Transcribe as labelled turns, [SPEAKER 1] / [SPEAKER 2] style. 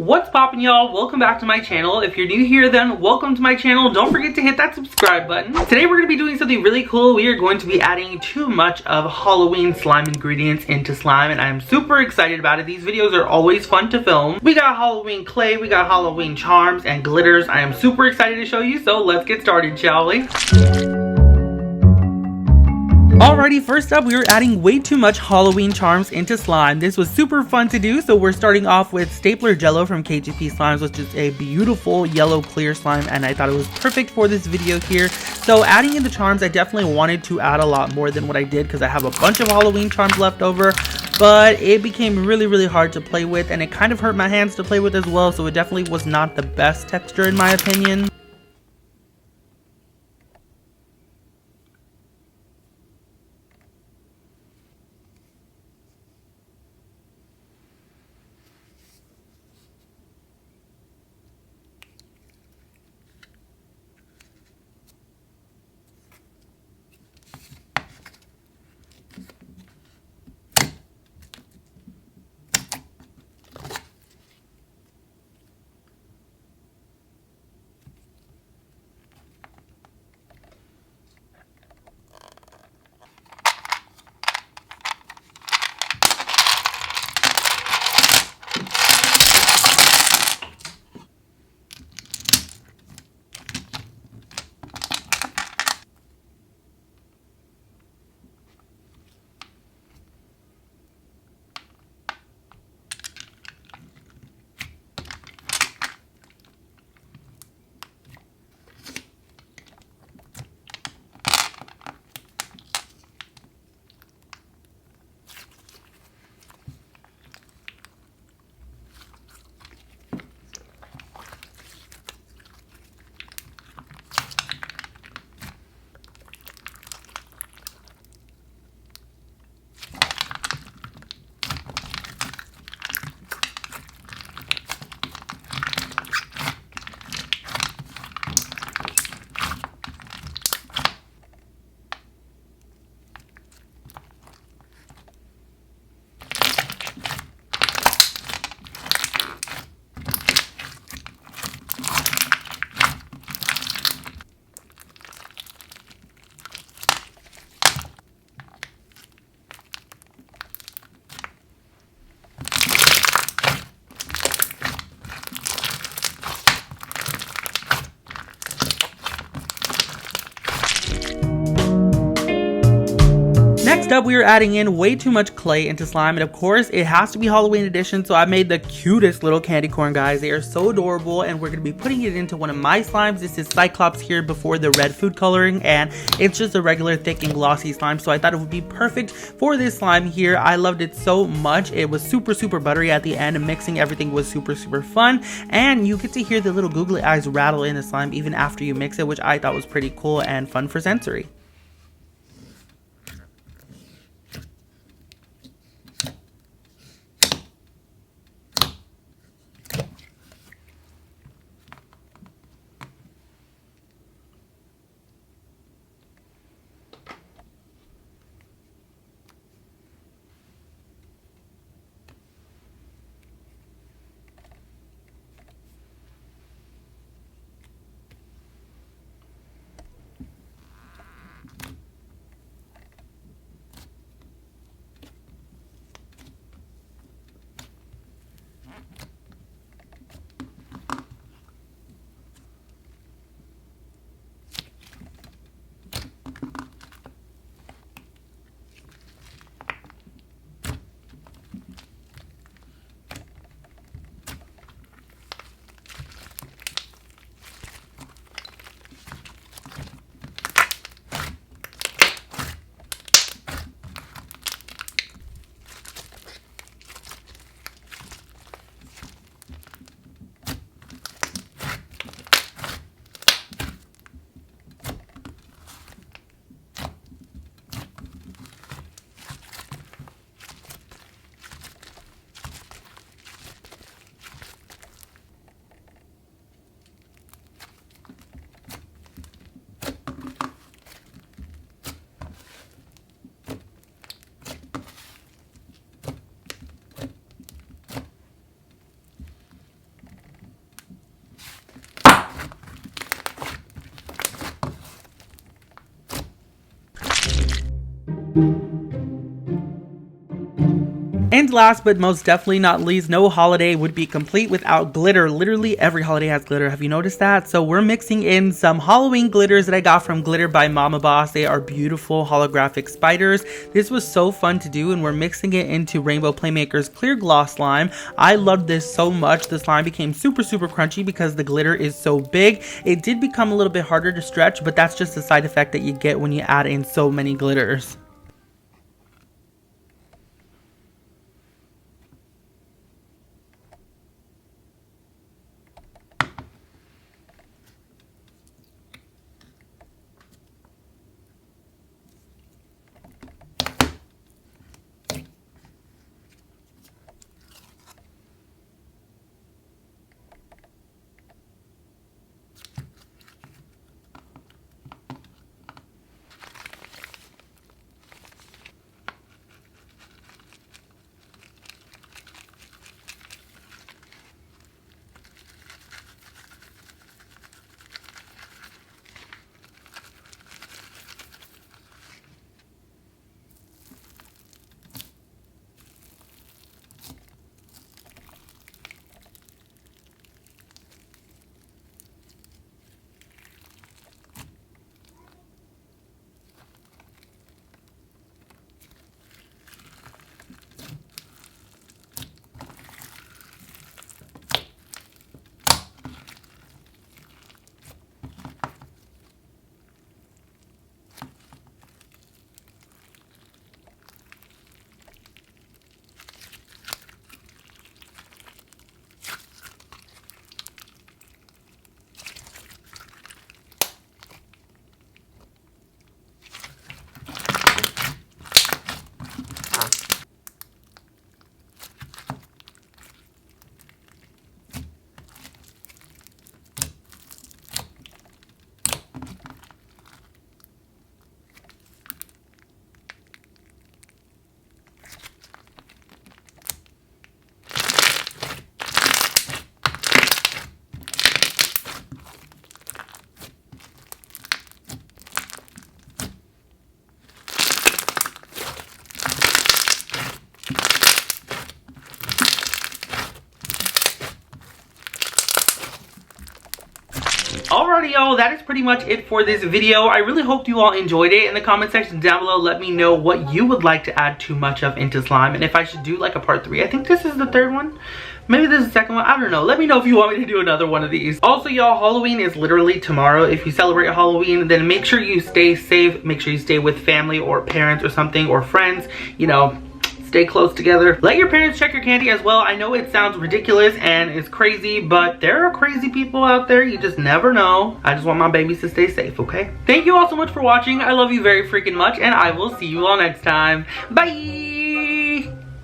[SPEAKER 1] What's poppin', y'all? Welcome back to my channel. If you're new here, then welcome to my channel. Don't forget to hit that subscribe button. Today we're going to be doing something really cool. We are going to be adding too much of Halloween slime ingredients into slime, and I'm super excited about it. These videos are always fun to film. We got Halloween clay, we got Halloween charms and glitters. I am super excited to show you, so let's get started, shall we? Alrighty, first up, we were adding way too much Halloween charms into slime. This was super fun to do, so we're starting off with Stapler Jello from KGP Slimes, which is a beautiful yellow clear slime, and I thought it was perfect for this video here. So adding in the charms, I definitely wanted to add a lot more than what I did because I have a bunch of Halloween charms left over, but it became really hard to play with, and it kind of hurt my hands to play with as well, so it definitely was not the best texture in my opinion. Next up, we are adding in way too much clay into slime, and of course it has to be Halloween edition, so I made the cutest little candy corn guys. They are so adorable, and we're going to be putting it into one of my slimes. This is Cyclops here before the red food coloring, and it's just a regular thick and glossy slime, so I thought it would be perfect for this slime here. I loved it so much. It was super buttery at the end, and mixing everything was super fun, and you get to hear the little googly eyes rattle in the slime even after you mix it, which I thought was pretty cool and fun for sensory. And last but most definitely not least, no holiday would be complete without glitter. Literally every holiday has glitter. Have you noticed that? So we're mixing in some Halloween glitters that I got from Glitter by Mama Boss. They are beautiful holographic spiders. This was so fun to do, and we're mixing it into Rainbow Playmaker's clear gloss slime. I loved this so much. The slime became super crunchy because the glitter is so big. It did become a little bit harder to stretch, but that's just a side effect that you get when you add in so many glitters. Alrighty y'all, that is pretty much it for this video. I really hope you all enjoyed it. In the comment section down below, let me know what you would like to add too much of into slime, and if I should do like a part 3. I think this is the 3rd one. Maybe this is the 2nd one. I don't know. Let me know if you want me to do another one of these. Also y'all, Halloween is literally tomorrow. If you celebrate Halloween, then make sure you stay safe. Make sure you stay with family or parents or something, or friends, you know. Stay close together. Let your parents check your candy as well. I know it sounds ridiculous and it's crazy, but there are crazy people out there. You just never know. I just want my babies to stay safe, okay? Thank you all so much for watching. I love you very freaking much, and I will see you all next time. Bye!